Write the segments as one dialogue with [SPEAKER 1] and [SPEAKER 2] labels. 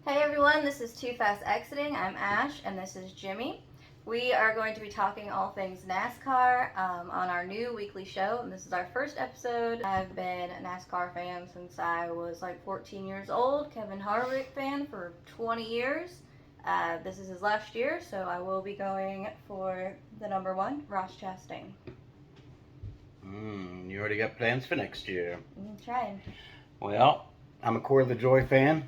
[SPEAKER 1] Hey everyone, this is Too Fast Exiting. I'm Ash, and this is Jimmy. We are going to be talking all things NASCAR on our new weekly show, and this is our first episode. I've been a NASCAR fan since I was like 14 years old, Kevin Harvick fan for 20 years. This is his last year, so I will be going for the number one, Ross Chastain.
[SPEAKER 2] You already got plans for next year.
[SPEAKER 1] Trying.
[SPEAKER 2] Well, I'm a Core of the Joy fan,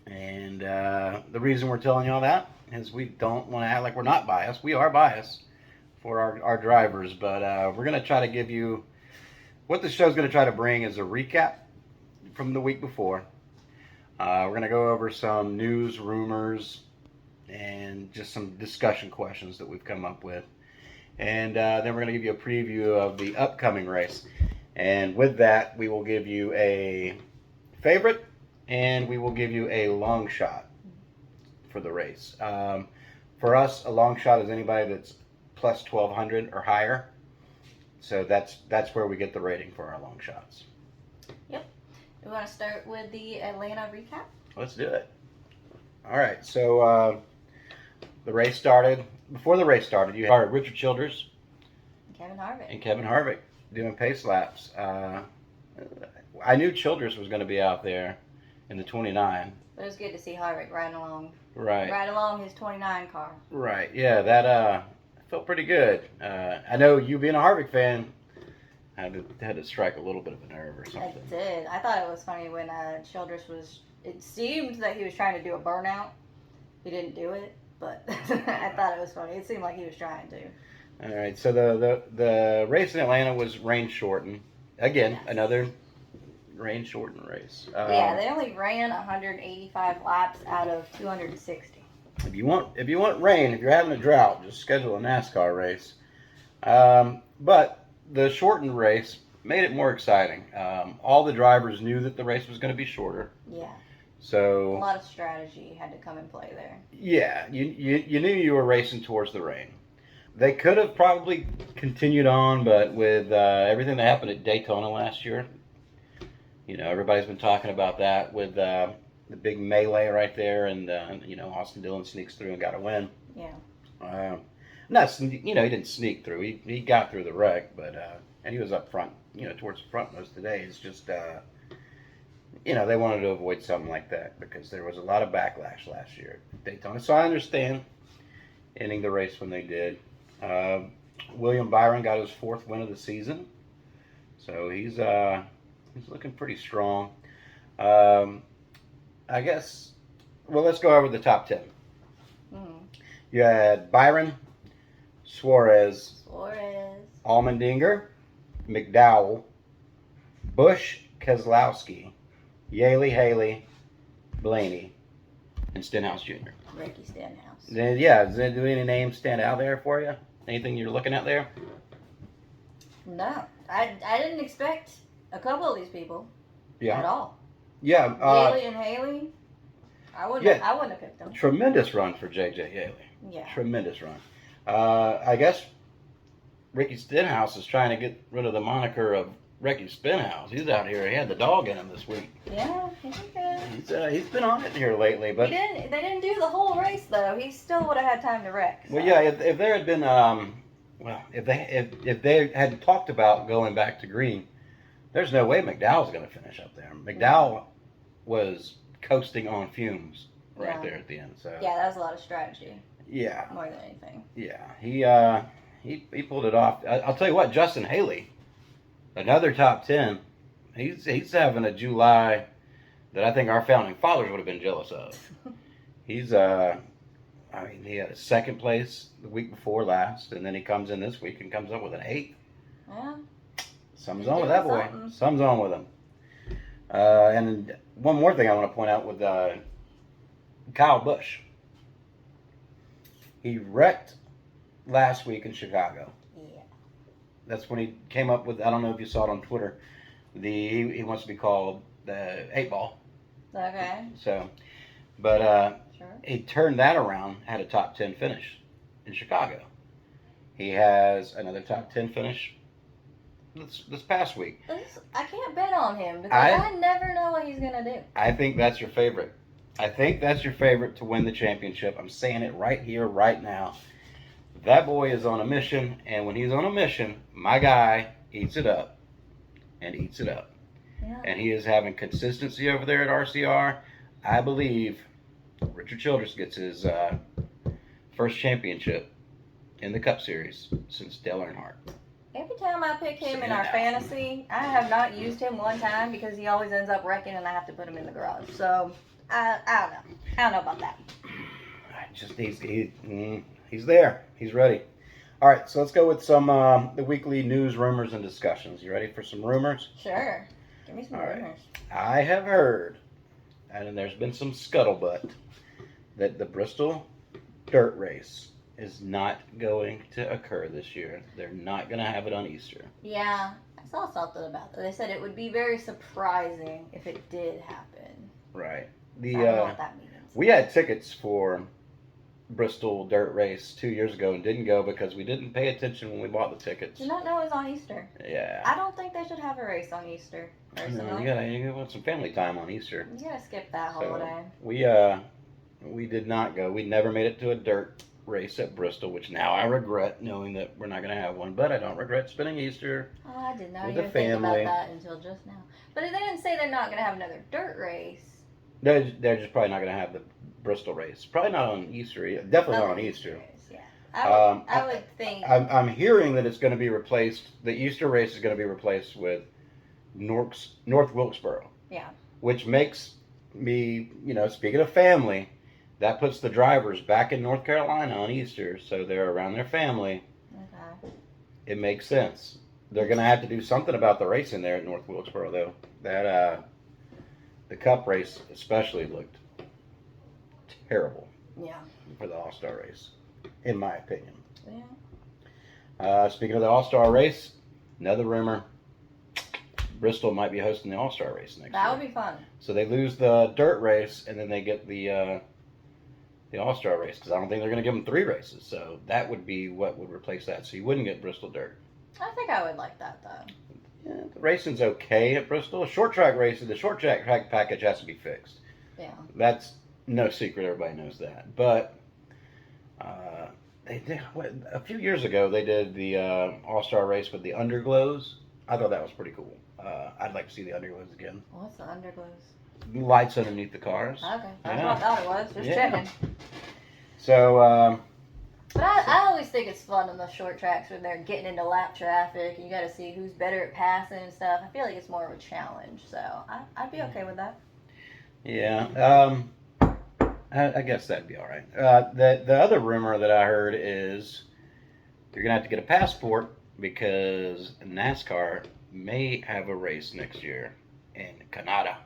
[SPEAKER 2] and the reason we're telling y'all that is we don't want to act like we're not biased. We are biased for our drivers, but we're going to try to give you what the show's going to try to bring is a recap from the week before. We're going to go over some news, rumors, and just some discussion questions that we've come up with. And then we're going to give you a preview of the upcoming race. And with that, we will give you a favorite and we will give you a long shot for the race. For us, a long shot is anybody that's plus 1,200 or higher. So that's where we get the rating for our long shots.
[SPEAKER 1] Yep. We want to start with the Atlanta recap?
[SPEAKER 2] Let's do it. All right. So the race started. Before the race started, you had Richard Childress and Kevin Harvick doing pace laps. I knew Childress was going to be out there in the 29.
[SPEAKER 1] But it was good to see Harvick riding along.
[SPEAKER 2] Right.
[SPEAKER 1] Right along his 29 car.
[SPEAKER 2] Right. Yeah, that felt pretty good. I know you being a Harvick fan had to strike a little bit of a nerve or something.
[SPEAKER 1] I did. I thought it was funny when Childress was. It seemed that he was trying to do a burnout. He didn't do it, but I thought it was funny. It seemed like he was trying to.
[SPEAKER 2] All right. So the race in Atlanta was rain shortened. Again, yes. Another rain shortened race.
[SPEAKER 1] Yeah, they only ran 185 laps out of 260.
[SPEAKER 2] If you want rain, if you're having a drought, just schedule a NASCAR race. But the shortened race made it more exciting. All the drivers knew that the race was going to be shorter.
[SPEAKER 1] Yeah.
[SPEAKER 2] So
[SPEAKER 1] a lot of strategy had to come in play there.
[SPEAKER 2] Yeah, you knew you were racing towards the rain. They could have probably continued on, but with everything that happened at Daytona last year, everybody's been talking about that with the big melee right there, and Austin Dillon sneaks through and got a win.
[SPEAKER 1] Yeah.
[SPEAKER 2] He didn't sneak through. He got through the wreck, but and he was up front, towards the front most of the day. It's just they wanted to avoid something like that because there was a lot of backlash last year at Daytona. So I understand ending the race when they did. William Byron got his 4th win of the season, so he's looking pretty strong. I guess. Well, let's go over the top 10.
[SPEAKER 1] Mm-hmm.
[SPEAKER 2] You had Byron, Suarez,
[SPEAKER 1] Allmendinger,
[SPEAKER 2] McDowell, Busch, Keselowski, Haley, Blaney, and Stenhouse Jr.
[SPEAKER 1] Ricky Stenhouse.
[SPEAKER 2] Then, yeah, do any names stand out there for you? Anything you're looking at there?
[SPEAKER 1] No, I didn't expect a couple of these people at all.
[SPEAKER 2] Yeah,
[SPEAKER 1] Haley. I wouldn't have picked them.
[SPEAKER 2] Tremendous run for J.J. Haley.
[SPEAKER 1] Yeah.
[SPEAKER 2] Tremendous run. I guess Ricky Stenhouse is trying to get rid of the moniker of Ricky Stenhouse. He's out here. He had the dog in him this week.
[SPEAKER 1] Yeah, he's good.
[SPEAKER 2] He's been on it here lately, but
[SPEAKER 1] they didn't do the whole race though. He still would have had time to wreck. So.
[SPEAKER 2] Well, yeah, if there had been if they had talked about going back to green, there's no way McDowell's going to finish up there. McDowell was coasting on fumes right there at the end. So
[SPEAKER 1] yeah, that was a lot of strategy.
[SPEAKER 2] Yeah.
[SPEAKER 1] More than anything.
[SPEAKER 2] Yeah, he pulled it off. I'll tell you what, Justin Haley, another top 10. He's having a July that I think our founding fathers would have been jealous of. He's he had a 2nd place the week before last, and then he comes in this week and comes up with an 8th.
[SPEAKER 1] Yeah.
[SPEAKER 2] Something's on with that boy. Something's on with him. And one more thing I want to point out with Kyle Busch. He wrecked last week in Chicago.
[SPEAKER 1] Yeah.
[SPEAKER 2] That's when he came up with, I don't know if you saw it on Twitter, he wants to be called the 8 ball.
[SPEAKER 1] Okay.
[SPEAKER 2] So, but
[SPEAKER 1] sure.
[SPEAKER 2] He turned that around, had a top 10 finish in Chicago. He has another top 10 finish this past week.
[SPEAKER 1] I can't bet on him because I never know what he's going to do.
[SPEAKER 2] I think that's your favorite. I think that's your favorite to win the championship. I'm saying it right here, right now. That boy is on a mission, and when he's on a mission, my guy eats it up and eats it up.
[SPEAKER 1] Yeah.
[SPEAKER 2] And he is having consistency over there at RCR. I believe Richard Childress gets his first championship in the Cup Series since Dale Earnhardt.
[SPEAKER 1] Every time I pick him in our fantasy, I have not used him one time because he always ends up wrecking and I have to put him in the garage. So, I don't know. I don't know about that.
[SPEAKER 2] He's there. He's ready. All right, so let's go with some the weekly news, rumors, and discussions. You ready for some rumors?
[SPEAKER 1] Sure. Give me some rumors.
[SPEAKER 2] I have heard, and there's been some scuttlebutt, that the Bristol dirt race is not going to occur this year. They're not going to have it on Easter.
[SPEAKER 1] Yeah, I saw something about that. They said it would be very surprising if it did happen.
[SPEAKER 2] Right.
[SPEAKER 1] I don't know what that means.
[SPEAKER 2] We had tickets for Bristol dirt race 2 years ago and didn't go because we didn't pay attention when we bought the tickets.
[SPEAKER 1] Did not know it was on Easter.
[SPEAKER 2] Yeah.
[SPEAKER 1] I don't think they should have a race on Easter. Personally.
[SPEAKER 2] You gotta want some family time on Easter.
[SPEAKER 1] You gotta skip that holiday.
[SPEAKER 2] We did not go. We never made it to a dirt race at Bristol, which now I regret knowing that we're not going to have one. But I don't regret spending Easter.
[SPEAKER 1] Oh, I did not
[SPEAKER 2] with
[SPEAKER 1] even
[SPEAKER 2] the
[SPEAKER 1] think about
[SPEAKER 2] family.
[SPEAKER 1] that until just now. But they didn't say they're not going to have another dirt race.
[SPEAKER 2] They're just probably not going to have the Bristol race. Probably not on Easter. Definitely not on Easter.
[SPEAKER 1] Race, yeah. I would think.
[SPEAKER 2] I'm hearing that it's going to be replaced. The Easter race is going to be replaced with North Wilkesboro.
[SPEAKER 1] Yeah.
[SPEAKER 2] Which makes me, speaking of family, that puts the drivers back in North Carolina on Easter, so they're around their family.
[SPEAKER 1] Okay.
[SPEAKER 2] It makes sense. They're going to have to do something about the racing there at North Wilkesboro, though. That the Cup race especially looked terrible.
[SPEAKER 1] Yeah.
[SPEAKER 2] For the All-Star race, in my opinion.
[SPEAKER 1] Yeah.
[SPEAKER 2] Speaking of the All-Star race, another rumor: Bristol might be hosting the All-Star race next year.
[SPEAKER 1] That would be fun.
[SPEAKER 2] So they lose the dirt race, and then they get the All-Star race, because I don't think they're going to give them 3 races. So that would be what would replace that. So you wouldn't get Bristol dirt.
[SPEAKER 1] I think I would like that, though.
[SPEAKER 2] Yeah, the racing's okay at Bristol. Short track racing, the short track package has to be fixed.
[SPEAKER 1] Yeah.
[SPEAKER 2] That's no secret. Everybody knows that. But they did a few years ago. They did the All-Star race with the underglows. I thought that was pretty cool. I'd like to see the underglows again.
[SPEAKER 1] What's the underglows?
[SPEAKER 2] Lights underneath the cars.
[SPEAKER 1] Okay, that's what I thought it was. Just checking.
[SPEAKER 2] So,
[SPEAKER 1] but I always think it's fun on the short tracks when they're getting into lap traffic and you got to see who's better at passing and stuff. I feel like it's more of a challenge, so I'd be okay with that.
[SPEAKER 2] Yeah, I guess that'd be all right. The other rumor that I heard is you're gonna have to get a passport because NASCAR may have a race next year in Canada.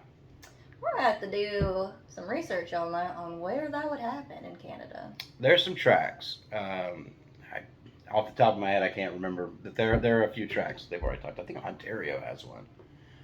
[SPEAKER 1] We're gonna have to do some research on that, on where that would happen in Canada.
[SPEAKER 2] There's some tracks. Off the top of my head, I can't remember. But there are a few tracks they've already talked. I think Ontario has one.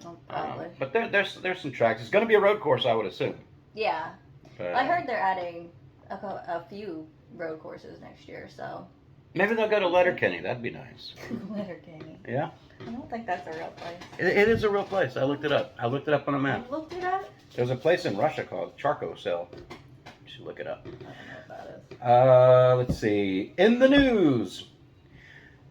[SPEAKER 1] Oh, probably.
[SPEAKER 2] But there's some tracks. It's going to be a road course, I would assume.
[SPEAKER 1] Yeah.
[SPEAKER 2] But,
[SPEAKER 1] I heard they're adding a few road courses next year, so.
[SPEAKER 2] Maybe they'll go to Letterkenny. That'd be nice.
[SPEAKER 1] Letterkenny.
[SPEAKER 2] Yeah.
[SPEAKER 1] I don't think that's a real place.
[SPEAKER 2] It is a real place. I looked it up. I looked it up on a map.
[SPEAKER 1] You looked it up?
[SPEAKER 2] There's a place in Russia called Charkosel. You should look it up.
[SPEAKER 1] I don't know what that is.
[SPEAKER 2] Let's see. In the news.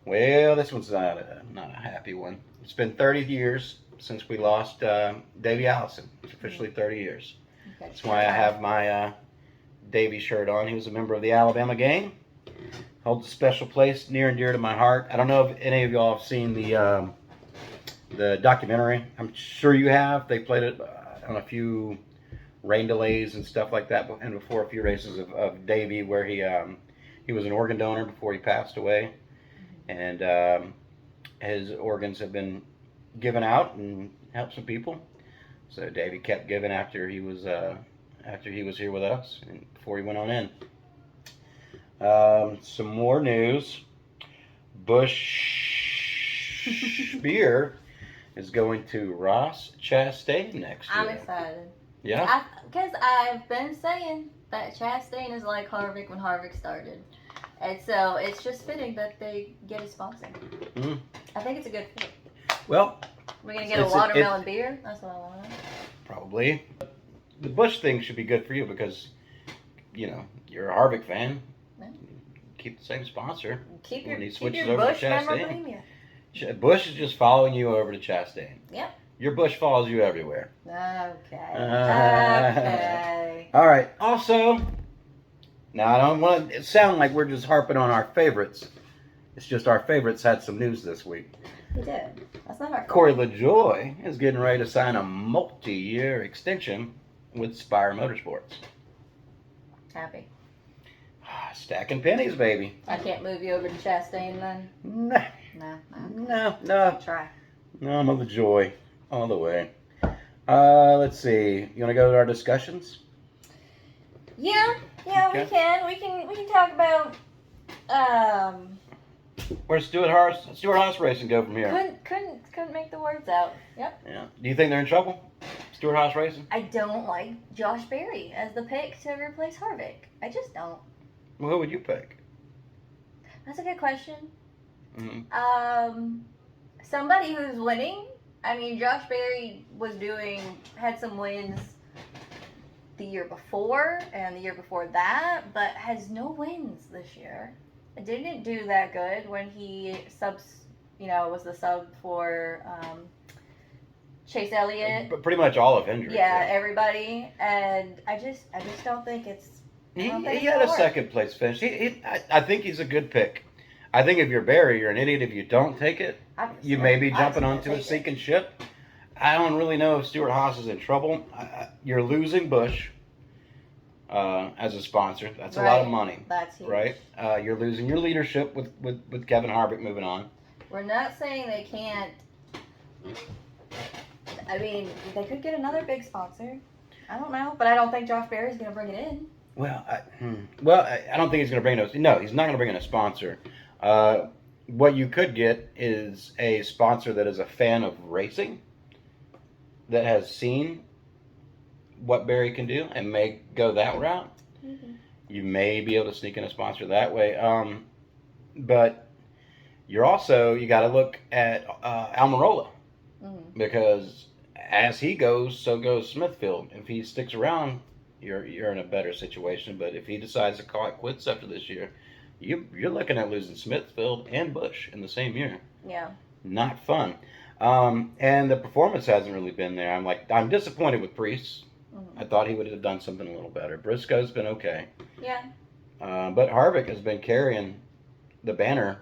[SPEAKER 2] Well, this one's not a happy one. It's been 30 years since we lost Davey Allison. It's officially 30 years.
[SPEAKER 1] Okay.
[SPEAKER 2] That's why I have my Davey shirt on. He was a member of the Alabama gang. Holds a special place near and dear to my heart. I don't know if any of y'all have seen the documentary. I'm sure you have. They played it on a few rain delays and stuff like that, and before a few races of Davey, where he was an organ donor before he passed away, and his organs have been given out and helped some people. So Davey kept giving after he was here with us and before he went on in. Some more news. Busch Beer is going to Ross Chastain next year.
[SPEAKER 1] I'm excited.
[SPEAKER 2] Yeah?
[SPEAKER 1] Because I've been saying that Chastain is like Harvick when Harvick started. And so it's just fitting that they get a sponsor.
[SPEAKER 2] Mm.
[SPEAKER 1] I think it's a good fit.
[SPEAKER 2] Well,
[SPEAKER 1] We're going to get a watermelon beer? That's what I want.
[SPEAKER 2] probably. the Busch thing should be good for you because, you're a Harvick fan.
[SPEAKER 1] Yeah.
[SPEAKER 2] Keep the same sponsor.
[SPEAKER 1] Keep
[SPEAKER 2] when he
[SPEAKER 1] your
[SPEAKER 2] switches
[SPEAKER 1] Busch
[SPEAKER 2] over to Chastain.
[SPEAKER 1] memorabilia.
[SPEAKER 2] Busch is just following you over to Chastain.
[SPEAKER 1] Yep.
[SPEAKER 2] Your Busch follows you everywhere.
[SPEAKER 1] Okay. Okay.
[SPEAKER 2] All right. Also, now I don't want it sound like we're just harping on our favorites. It's just our favorites had some news this week.
[SPEAKER 1] He did. That's not our fault.
[SPEAKER 2] Corey LaJoie is getting ready to sign a multi-year extension with Spire Motorsports.
[SPEAKER 1] Happy.
[SPEAKER 2] Stacking pennies, baby.
[SPEAKER 1] I can't move you over to Chastain then?
[SPEAKER 2] No. No.
[SPEAKER 1] Try.
[SPEAKER 2] No, I'm a LaJoie all the way. Let's see. You want to go to our discussions?
[SPEAKER 1] Yeah,
[SPEAKER 2] Okay.
[SPEAKER 1] we can. We can talk about.
[SPEAKER 2] Where's Stuart Haas Racing go from here?
[SPEAKER 1] Couldn't make the words out. Yep.
[SPEAKER 2] Yeah. Do you think they're in trouble? Stuart Haas Racing?
[SPEAKER 1] I don't like Josh Berry as the pick to replace Harvick. I just don't.
[SPEAKER 2] Well, who would you pick?
[SPEAKER 1] That's a good question.
[SPEAKER 2] Mm-hmm.
[SPEAKER 1] Somebody who's winning. I mean, Josh Berry had some wins the year before and the year before that, but has no wins this year. It didn't do that good when he was the sub for Chase Elliott.
[SPEAKER 2] But pretty much all of Hendrick.
[SPEAKER 1] Yeah, everybody, and I just don't think it's.
[SPEAKER 2] He had a second place finish. I think he's a good pick. I think if you're Barry, you're an idiot if you don't take it. You may be jumping onto a sinking ship. I don't really know if Stuart Haas is in trouble. You're losing Busch as a sponsor. That's a lot of money.
[SPEAKER 1] That's huge.
[SPEAKER 2] Right? You're losing your leadership with Kevin Harvick moving on.
[SPEAKER 1] We're not saying they can't. I mean, they could get another big sponsor. I don't know, but I don't think Josh Berry's going to bring it in.
[SPEAKER 2] Well, I don't think he's going to bring those. No, he's not going to bring in a sponsor. What you could get is a sponsor that is a fan of racing, that has seen what Barry can do and may go that route. Mm-hmm. You may be able to sneak in a sponsor that way. But you got to look at Almirola, because as he goes, so goes Smithfield. If he sticks around, you're in a better situation. But if he decides to call it quits after this year, you're looking at losing Smithfield and Busch in the same year.
[SPEAKER 1] Yeah.
[SPEAKER 2] Not fun. And the performance hasn't really been there. I'm disappointed with Priest. Mm-hmm. I thought he would have done something a little better. Briscoe's been okay.
[SPEAKER 1] Yeah.
[SPEAKER 2] But Harvick has been carrying the banner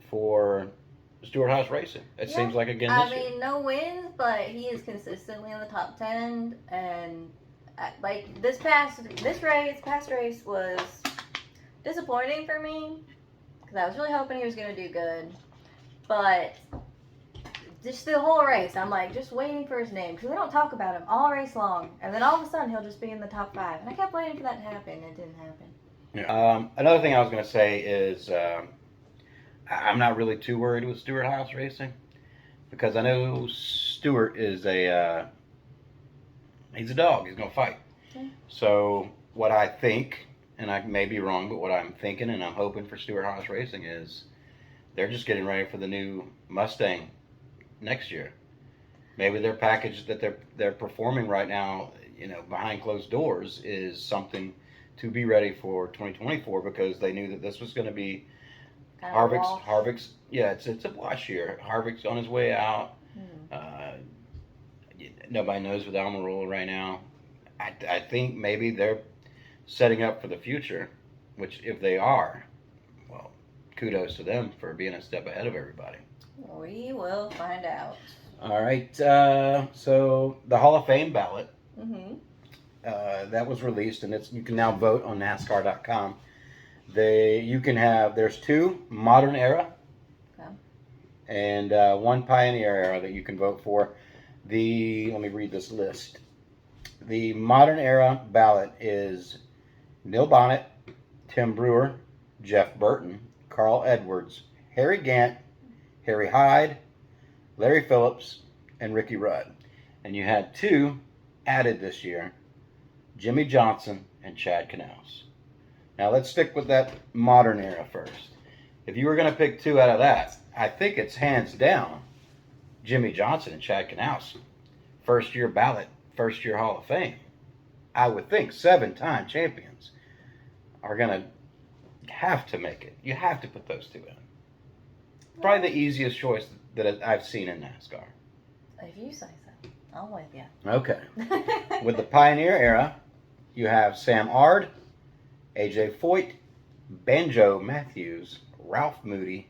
[SPEAKER 2] for Stuart Haas Racing. It seems like again this year.
[SPEAKER 1] I mean, no wins, but he is consistently in the top 10. And this past race was disappointing for me, because I was really hoping he was going to do good. But just the whole race, I'm just waiting for his name, because we don't talk about him all race long. And then all of a sudden, he'll just be in the top 5. And I kept waiting for that to happen, and it didn't happen.
[SPEAKER 2] Yeah. Another thing I was going to say is I'm not really too worried with Stuart Haas Racing, because I know Stuart is he's a dog. He's going to fight. Okay. So what I think, and I may be wrong, but what I'm thinking and I'm hoping for Stuart Haas Racing is they're just getting ready for the new Mustang next year. Maybe their package that they're performing right now, behind closed doors, is something to be ready for 2024, because they knew that this was going to be Harvick's. Yeah, it's a wash year. Harvick's on his way out. Nobody knows with Almirola right now. I think maybe they're setting up for the future, which if they are, well, kudos to them for being a step ahead of everybody.
[SPEAKER 1] We will find out.
[SPEAKER 2] All right. So the Hall of Fame ballot, that was released, and you can now vote on NASCAR.com. There's 2 modern era, and 1 pioneer era that you can vote for. Let me read this list. The modern era ballot is Neil Bonnet, Tim Brewer, Jeff Burton, Carl Edwards, Harry Gant, Harry Hyde, Larry Phillips, and Ricky Rudd. And you had 2 added this year, Jimmy Johnson and Chad Knaus. Now let's stick with that modern era first. If you were going to pick 2 out of that, I think it's hands down Jimmy Johnson and Chad Knaus. First year ballot, first year Hall of Fame. I would think 7-time champions are going to have to make it. You have to put those two in. Probably the easiest choice that I've seen in NASCAR.
[SPEAKER 1] If you say so, I'm with you.
[SPEAKER 2] Okay. With the Pioneer era, you have Sam Ard, AJ Foyt, Banjo Matthews, Ralph Moody,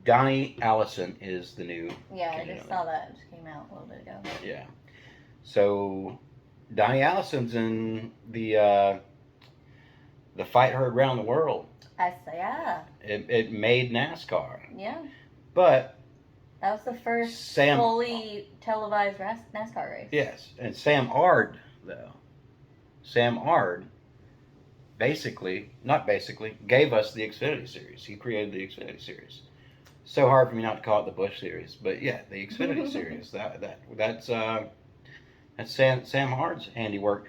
[SPEAKER 2] Donnie Allison is the new.
[SPEAKER 1] Yeah, I just saw that. It just came out a little bit ago.
[SPEAKER 2] Yeah. So Donnie Allison's in the fight heard around the world.
[SPEAKER 1] Yeah.
[SPEAKER 2] It made NASCAR.
[SPEAKER 1] Yeah.
[SPEAKER 2] But
[SPEAKER 1] that was the first fully televised NASCAR race.
[SPEAKER 2] Yes, and Sam Ard gave us the Xfinity Series. He created the Xfinity Series. So hard for me not to call it the Busch Series, but yeah, the Xfinity Series. That's Sam Ard's handiwork.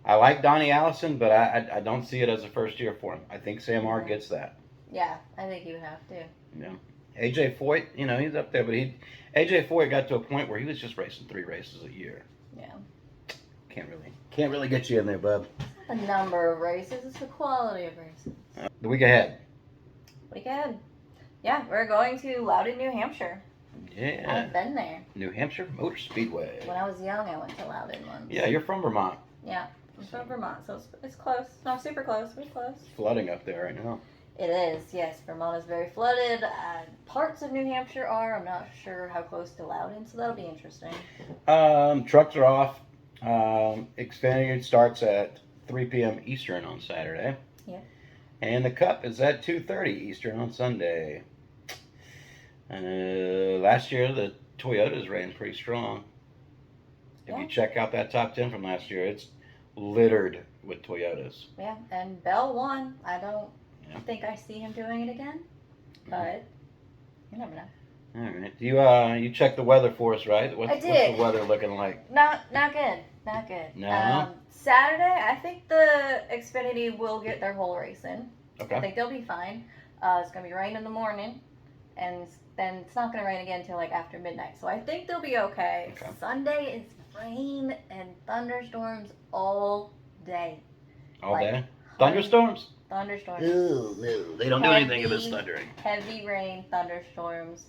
[SPEAKER 2] I like Donnie Allison, but I don't see it as a first year for him. I think Sam Ard gets that.
[SPEAKER 1] Yeah, I think he would have to.
[SPEAKER 2] Yeah. AJ Foyt, he's up there, but AJ Foyt got to a point where he was just racing 3 races a year.
[SPEAKER 1] Yeah.
[SPEAKER 2] Can't really get you in there, bub.
[SPEAKER 1] It's not the number of races, it's the quality of races.
[SPEAKER 2] The week ahead.
[SPEAKER 1] Yeah, we're going to Loudon, New Hampshire.
[SPEAKER 2] Yeah.
[SPEAKER 1] I've been there.
[SPEAKER 2] New Hampshire Motor Speedway.
[SPEAKER 1] When I was young, I went to Loudon once.
[SPEAKER 2] Yeah, you're from Vermont.
[SPEAKER 1] Yeah, I'm from Vermont, so it's close. Not super close, but it's close.
[SPEAKER 2] It's flooding up there right now.
[SPEAKER 1] It is, yes. Vermont is very flooded. Parts of New Hampshire are. I'm not sure how close to Loudon, so that'll be interesting.
[SPEAKER 2] Trucks are off. Xfinity starts at 3 p.m. Eastern on Saturday.
[SPEAKER 1] Yeah.
[SPEAKER 2] And the Cup is at 2:30 Eastern on Sunday. Last year, the Toyotas ran pretty strong. If you check out that top 10 from last year, it's littered with Toyotas.
[SPEAKER 1] Yeah, and Bell won. I don't think I see him doing it again, but you never know.
[SPEAKER 2] All right. You checked the weather for us, right?
[SPEAKER 1] I did.
[SPEAKER 2] What's the weather looking like?
[SPEAKER 1] Not good. Not good.
[SPEAKER 2] No.
[SPEAKER 1] Saturday, I think the Xfinity will get their whole race in.
[SPEAKER 2] Okay.
[SPEAKER 1] I think they'll be fine. It's gonna be rain in the morning, and then it's not gonna rain again until like after midnight. So I think they'll be okay. Sunday is rain and thunderstorms all day.
[SPEAKER 2] All day? Thunderstorms?
[SPEAKER 1] Thunderstorms.
[SPEAKER 2] Ooh, no. They don't do anything if it's thundering.
[SPEAKER 1] Heavy rain, thunderstorms,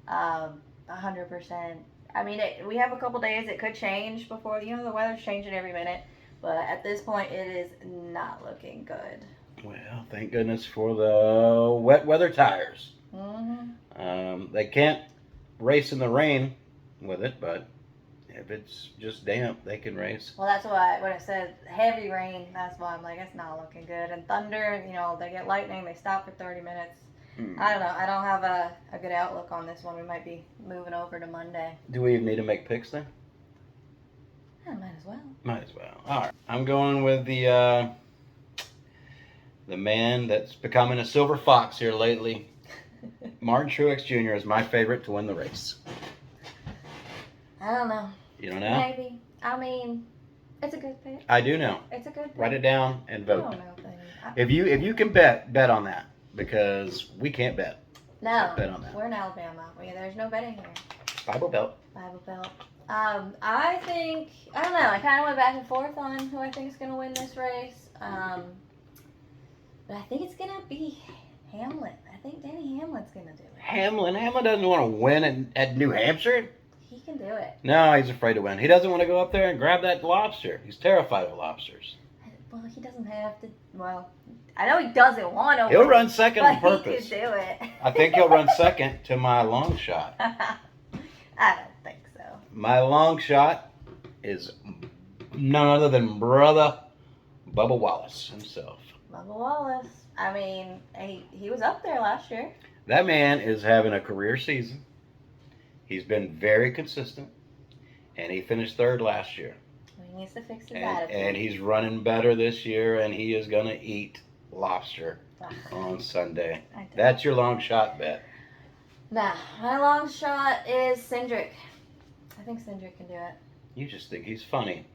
[SPEAKER 1] 100%. I mean, we have a couple days. It could change before, the weather's changing every minute. But at this point, it is not looking good.
[SPEAKER 2] Well, thank goodness for the wet weather tires.
[SPEAKER 1] Mm-hmm.
[SPEAKER 2] They can't race in the rain with it, but if it's just damp, they can race.
[SPEAKER 1] Well, that's why when I said heavy rain, that's why I'm like, it's not looking good. And thunder, they get lightning, they stop for 30 minutes. I don't know. I don't have a good outlook on this one. We might be moving over to Monday.
[SPEAKER 2] Do we even need to make picks then?
[SPEAKER 1] Yeah, might as well.
[SPEAKER 2] Might as well. All right. I'm going with the man that's becoming a silver fox here lately. Martin Truex Jr. is my favorite to win the race.
[SPEAKER 1] I don't know.
[SPEAKER 2] You don't know?
[SPEAKER 1] Maybe. I mean, it's a good pick.
[SPEAKER 2] I do know.
[SPEAKER 1] It's a good pick.
[SPEAKER 2] Write it down and vote.
[SPEAKER 1] I don't know,
[SPEAKER 2] If you can bet on that, because we can't bet.
[SPEAKER 1] No,
[SPEAKER 2] bet on that.
[SPEAKER 1] We're in Alabama. There's no betting here.
[SPEAKER 2] Bible Belt.
[SPEAKER 1] I think, I don't know, I kind of went back and forth on who I think is going to win this race. But I think it's going to be Hamlin. I think Denny Hamlin's going to do it.
[SPEAKER 2] Hamlin doesn't want to win at New Hampshire.
[SPEAKER 1] He can do it.
[SPEAKER 2] No, he's afraid to win. He doesn't want to go up there and grab that lobster. He's terrified of lobsters.
[SPEAKER 1] Well, he doesn't have to, I know he doesn't want to
[SPEAKER 2] He'll
[SPEAKER 1] win,
[SPEAKER 2] run second on purpose.
[SPEAKER 1] He could do it.
[SPEAKER 2] I think he'll run second to my long shot.
[SPEAKER 1] I don't think so.
[SPEAKER 2] My long shot is none other than brother Bubba Wallace himself.
[SPEAKER 1] Bubba Wallace. I mean, he was up there last year.
[SPEAKER 2] That man is having a career season. He's been very consistent, and he finished third last year.
[SPEAKER 1] He needs to fix his attitude.
[SPEAKER 2] And he's running better this year, and he is going to eat lobster on Sunday. That's your long shot bet.
[SPEAKER 1] Nah, my long shot is Cindric. I think Cindric can do it.
[SPEAKER 2] You just think he's funny.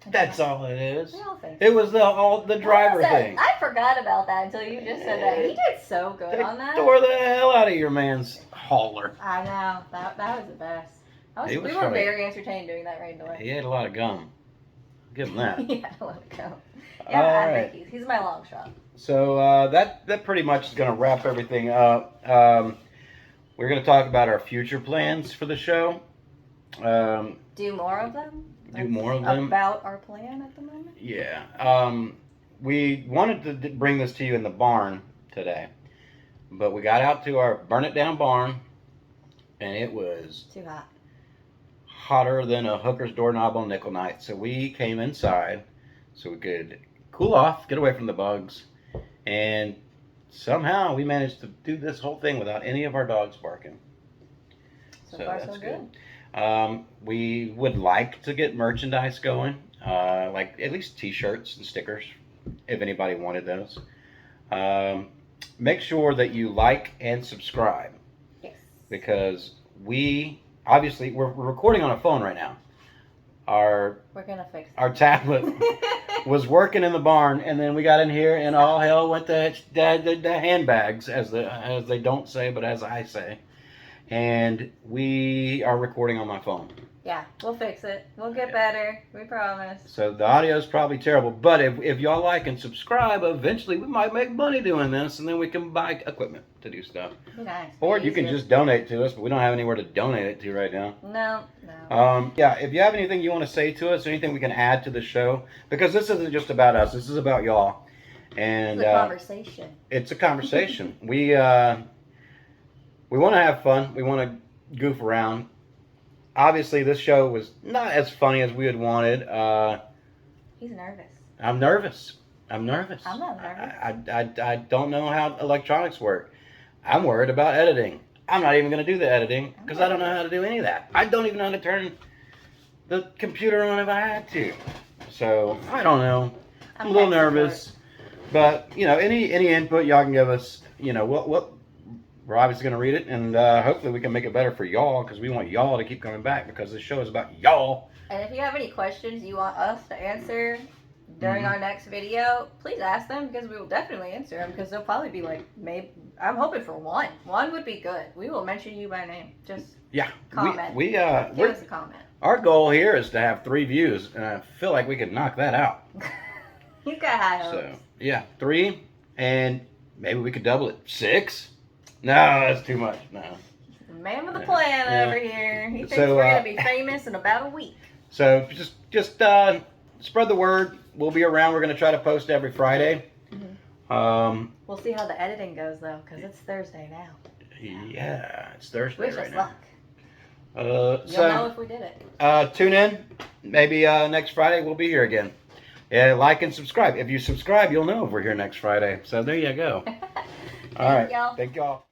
[SPEAKER 2] That's all it is. It was the driver thing.
[SPEAKER 1] I forgot about that until you just said that. He did so good on that.
[SPEAKER 2] Tore the hell out of your man's hauler.
[SPEAKER 1] I know. That was the best. We were
[SPEAKER 2] funny.
[SPEAKER 1] very entertained doing that right away.
[SPEAKER 2] He had a lot of gum. Give him that.
[SPEAKER 1] Yeah, let it go. Yeah, I
[SPEAKER 2] right.
[SPEAKER 1] think he's my long shot.
[SPEAKER 2] So that pretty much is going to wrap everything up. We're going to talk about our future plans for the show.
[SPEAKER 1] Do more of them?
[SPEAKER 2] Do more of them?
[SPEAKER 1] About our plan at the moment?
[SPEAKER 2] Yeah. We wanted to bring this to you in the barn today, but we got out to our burn it down barn, and it was
[SPEAKER 1] too hot.
[SPEAKER 2] Hotter than a hooker's doorknob on nickel night. So we came inside so we could cool off, get away from the bugs, and somehow we managed to do this whole thing without any of our dogs barking.
[SPEAKER 1] So far,
[SPEAKER 2] that's
[SPEAKER 1] so good.
[SPEAKER 2] We would like to get merchandise going, like at least t-shirts and stickers, if anybody wanted those. Make sure that you like and subscribe.
[SPEAKER 1] Yes.
[SPEAKER 2] Because obviously we're recording on a phone right now. We're
[SPEAKER 1] gonna fix it.
[SPEAKER 2] Our tablet was working in the barn, and then we got in here, and all hell went to the handbags, as they don't say, but as I say. And we are recording on my phone.
[SPEAKER 1] Yeah, we'll fix it. We'll get better. We promise.
[SPEAKER 2] So the audio is probably terrible, but if y'all like and subscribe, eventually we might make money doing this, and then we can buy equipment to do stuff.
[SPEAKER 1] Nice.
[SPEAKER 2] Or you can just donate to us, but we don't have anywhere to donate it to right now.
[SPEAKER 1] No.
[SPEAKER 2] Yeah, if you have anything you want to say to us, anything we can add to the show, because this isn't just about us, this is about y'all. And
[SPEAKER 1] it's a conversation.
[SPEAKER 2] It's a conversation. We want to have fun. We want to goof around. Obviously, this show was not as funny as we had wanted.
[SPEAKER 1] He's nervous.
[SPEAKER 2] I'm nervous. I'm not nervous. I don't know how electronics work. I'm worried about editing. I'm not even going to do the editing because I don't know how to do any of that. I don't even know how to turn the computer on if I had to. So, I don't know. I'm a little nervous. But, any input y'all can give us, we're obviously going to read it, and hopefully we can make it better for y'all, because we want y'all to keep coming back, because this show is about y'all.
[SPEAKER 1] And if you have any questions you want us to answer during our next video, please ask them, because we will definitely answer them, because they'll probably be like, maybe, I'm hoping for one. One would be good. We will mention you by name. Just comment. Give us a comment.
[SPEAKER 2] Our goal here is to have 3 views, and I feel like we could knock that out.
[SPEAKER 1] You've got high hopes.
[SPEAKER 2] So, yeah, 3, and maybe we could double it. 6? No, that's too much. No.
[SPEAKER 1] Man with a plan over here. He thinks we're going to be famous in about a week.
[SPEAKER 2] So just spread the word. We'll be around. We're going to try to post every Friday.
[SPEAKER 1] Mm-hmm. We'll see how the editing goes, though, because it's Thursday now.
[SPEAKER 2] Yeah, it's Thursday
[SPEAKER 1] Wish us luck.
[SPEAKER 2] You'll
[SPEAKER 1] know if we did it.
[SPEAKER 2] Tune in. Maybe next Friday we'll be here again. Yeah, like and subscribe. If you subscribe, you'll know if we're here next Friday. So there you go. All right. Thank y'all.